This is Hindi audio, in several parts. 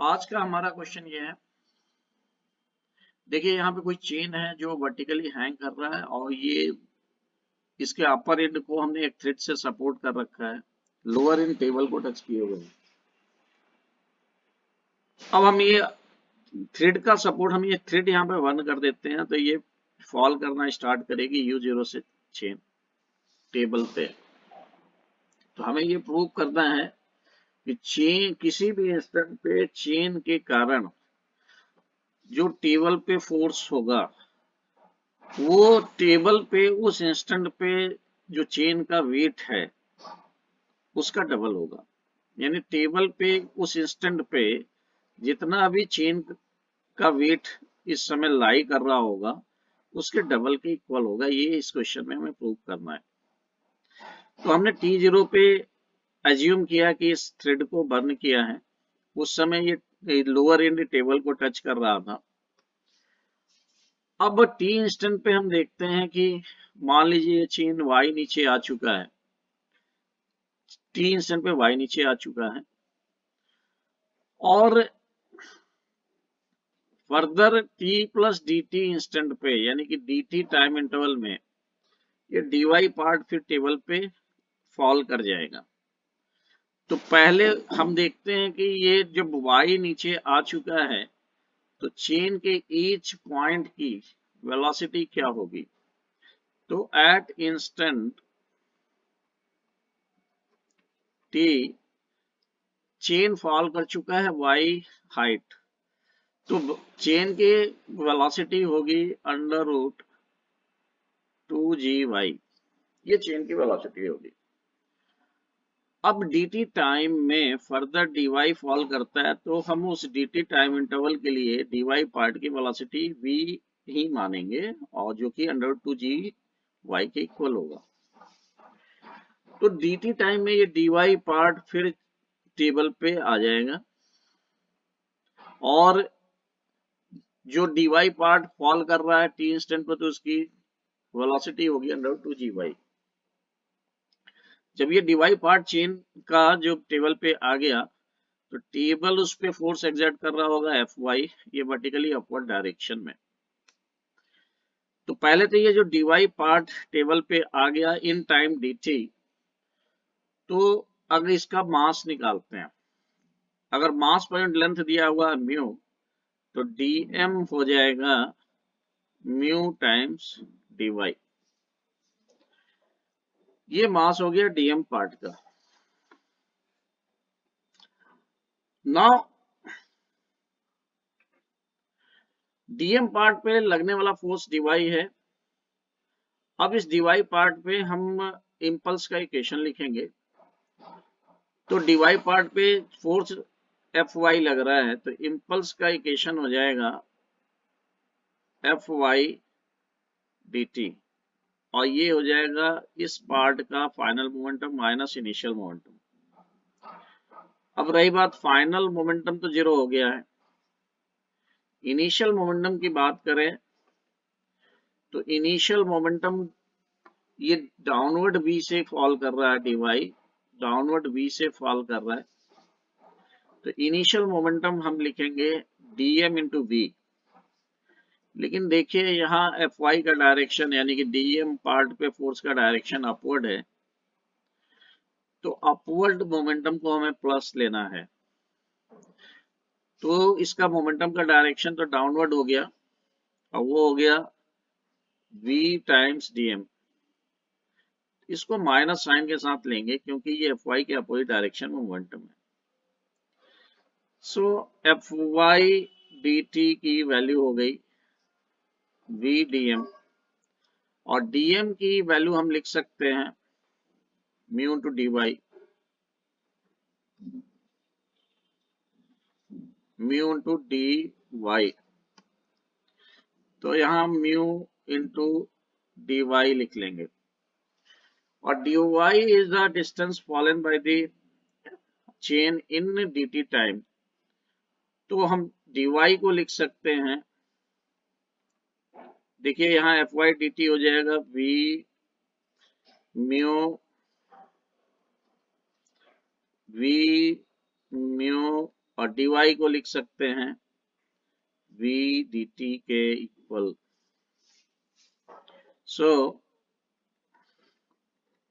आज का हमारा क्वेश्चन ये है। देखिए यहाँ पे कोई चेन है जो वर्टिकली हैंग कर रहा है और ये इसके अपर एंड को हमने एक थ्रेड से सपोर्ट कर रखा है, लोअर एंड टेबल को टच किए हुए हैं। अब हम ये थ्रेड का सपोर्ट हम ये थ्रेड यहाँ पे 1 कर देते हैं तो ये फॉल करना स्टार्ट करेगी U0 से चेन टेबल पे। तो हमें ये प्रूव करना है कि चेन किसी भी इंस्टेंट पे चेन के कारण जो टेबल पे फोर्स होगा वो टेबल पे उस इंस्टेंट पे जो चेन का वेट है उसका डबल होगा। यानी टेबल पे उस इंस्टेंट पे जितना भी चेन का वेट इस समय लाई कर रहा होगा उसके डबल के इक्वल होगा। ये इस क्वेश्चन में हमें प्रूव करना है। तो हमने T0 पे एज्यूम किया कि इस थ्रेड को बर्न किया है, उस समय ये लोअर एंड टेबल को टच कर रहा था। अब T इंस्टेंट पे हम देखते हैं कि मान लीजिए ये चेन Y नीचे आ चुका है, T इंस्टेंट पे Y नीचे आ चुका है और further T plus dt instant पे यानी कि dt टाइम इंटरवल में ये dy पार्ट फिर टेबल पे फॉल कर जाएगा। तो पहले हम देखते हैं कि ये जब y नीचे आ चुका है तो चेन के ईच पॉइंट की वेलोसिटी क्या होगी। तो at instant t chain fall कर चुका है y हाइट, तो चेन की वेलोसिटी होगी अंडर रूट 2g y। ये चेन की वेलोसिटी होगी। अब dt टाइम में फर्दर dy फॉल करता है तो हम उस dt टाइम इंटरवल के लिए dy पार्ट की वेलोसिटी v ही मानेंगे और जो कि अंडर 2g y के इक्वल होगा। तो dt टाइम में ये dy पार्ट फिर टेबल पे आ जाएगा और जो dy पार्ट फॉल कर रहा है t इंस्टेंट पर तो उसकी वेलोसिटी होगी अंडर 2g y। जब ये dy पार्ट चेन का जो टेबल पे आ गया तो टेबल उस पे फोर्स एक्सर्ट कर रहा होगा Fy, ये वर्टिकली अपवर्ड डायरेक्शन में। तो पहले तो ये जो dy पार्ट टेबल पे आ गया इन टाइम dt, तो अगर इसका मास निकालते हैं, अगर मास पर लेंथ दिया हुआ म्यू तो dm हो जाएगा म्यू टाइम्स dy। ये मास हो गया dm पार्ट का। नाउ dm पार्ट पे लगने वाला फोर्स dy है। अब इस dy पार्ट पे हम इम्पल्स का इक्वेशन लिखेंगे। तो dy पार्ट पे फोर्स Fy लग रहा है तो इम्पल्स का इक्वेशन हो जाएगा Fy dt और ये हो जाएगा इस पार्ट का final momentum minus initial momentum. अब रही बात फाइनल मोमेंटम तो जीरो हो गया है। इनिशियल मोमेंटम की बात करें तो इनिशियल मोमेंटम ये डाउनवर्ड v से फॉल कर रहा है, dy डाउनवर्ड v से फॉल कर रहा है तो इनिशियल मोमेंटम हम लिखेंगे dm इंटू v। लेकिन देखिए यहाँ Fy का डायरेक्शन यानी कि dm पार्ट पे फोर्स का डायरेक्शन अपवर्ड है तो अपवर्ड मोमेंटम को हमें प्लस लेना है। तो इसका मोमेंटम का डायरेक्शन तो डाउनवर्ड हो गया और वो हो गया v टाइम्स dm। इसको माइनस साइन के साथ लेंगे क्योंकि ये Fy के अपोजिट डायरेक्शन में मोमेंटम है। सो Fy dt की वैल्यू हो गई v dm और dm की वैल्यू हम लिख सकते हैं mu two dy, mu two dy। तो यहाँ म्यू इंटू dy लिख लेंगे और dy is the distance fallen bye the chain in dt time. तो हम dy को लिख सकते हैं, देखिए यहाँ Fy dt हो जाएगा v म्यू और dy को लिख सकते हैं v dt के equal. So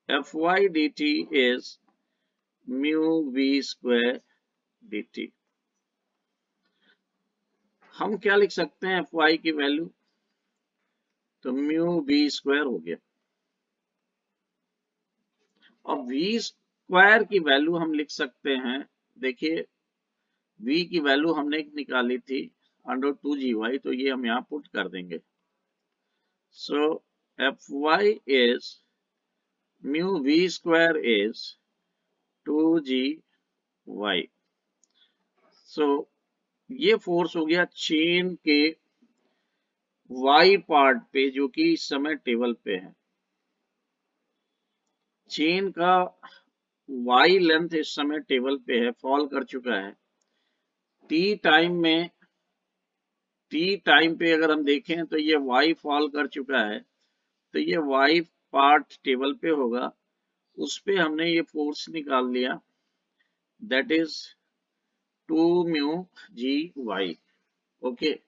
fy dt is mu v square dt। हम क्या लिख सकते हैं fy की वैल्यू, तो म्यू v स्क्वायर हो गया। और v स्क्वायर की वैल्यू हम लिख सकते हैं, देखिए v की वैल्यू हमने निकाली थी √2gy, तो ये हम यहाँ पुट कर देंगे। सो fy is mu v square is 2gy। सो ये फोर्स हो गया चेन के y पार्ट पे, जो कि इस समय टेबल पे है। चेन का y लेंथ इस समय टेबल पे है, फॉल कर चुका है। t टाइम पे अगर हम देखें तो ये y फॉल कर चुका है, तो ये y पार्ट टेबल पे होगा, उस पे हमने ये फोर्स निकाल लिया, that is 2 mu g y. Okay,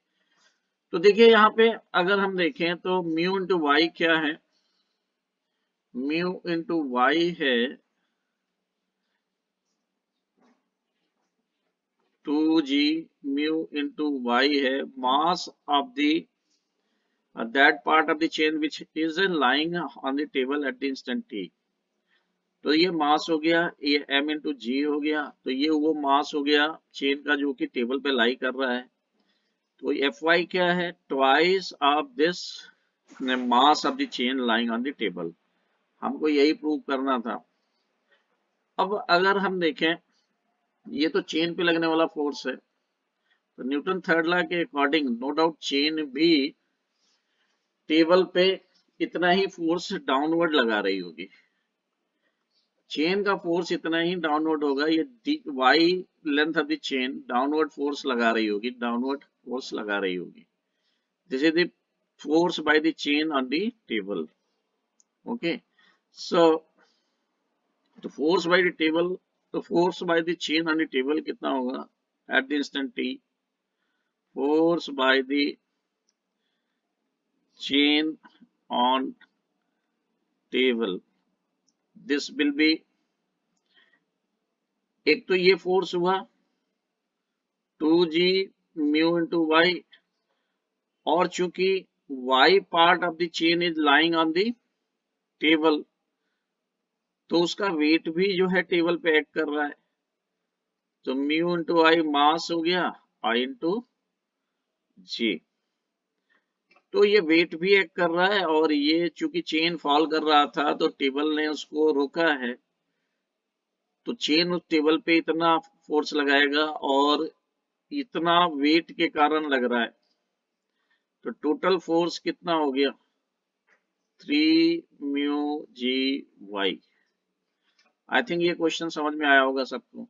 तो देखिए यहाँ पे अगर हम देखें तो म्यू इंटू वाई क्या है, म्यू इंटू वाई है 2g, म्यू इंटू वाई है mass of the that part of the chain which is lying on the table at the instant t। तो ये मास हो गया, ये m इंटू जी हो गया, तो ये वो मास हो गया चेन का जो कि टेबल पे लाई कर रहा है। तो Fy क्या है, twice of this mass of the chain lying on the table. हमको यही प्रूव करना था। अब अगर हम देखें, ये तो चेन पे लगने वाला फोर्स है, तो न्यूटन थर्ड लॉ के अकॉर्डिंग नो डाउट चेन भी टेबल पे इतना ही फोर्स डाउनवर्ड लगा रही होगी। चेन का फोर्स इतना ही डाउनवर्ड होगा, ये Y length of the chain downward force लगा रही होगी, डाउनवर्ड फोर्स लगा रही होगी। This is the force by the chain on the table. Okay, so तो फोर्स बाय द टेबल, तो force by the chain on the table कितना होगा at the instant T, force by the chain on table, this will be, एक तो ये फोर्स हुआ 2g म्यू इंटू वाई, और चूंकि y part of the chain is lying on the table, तो उसका वेट भी जो है टेबल पे एक्ट कर रहा है, तो म्यू इंटू आई मास हो गया आई इंटू जी। तो ये वेट भी एक्ट कर रहा है, और ये चूंकि चेन फॉल कर रहा था तो टेबल ने उसको रोका है, तो चेन उस टेबल पे इतना फोर्स लगाएगा और इतना वेट के कारण लग रहा है, तो टोटल फोर्स कितना हो गया 3 mu g y. I think ये क्वेश्चन समझ में आया होगा सबको।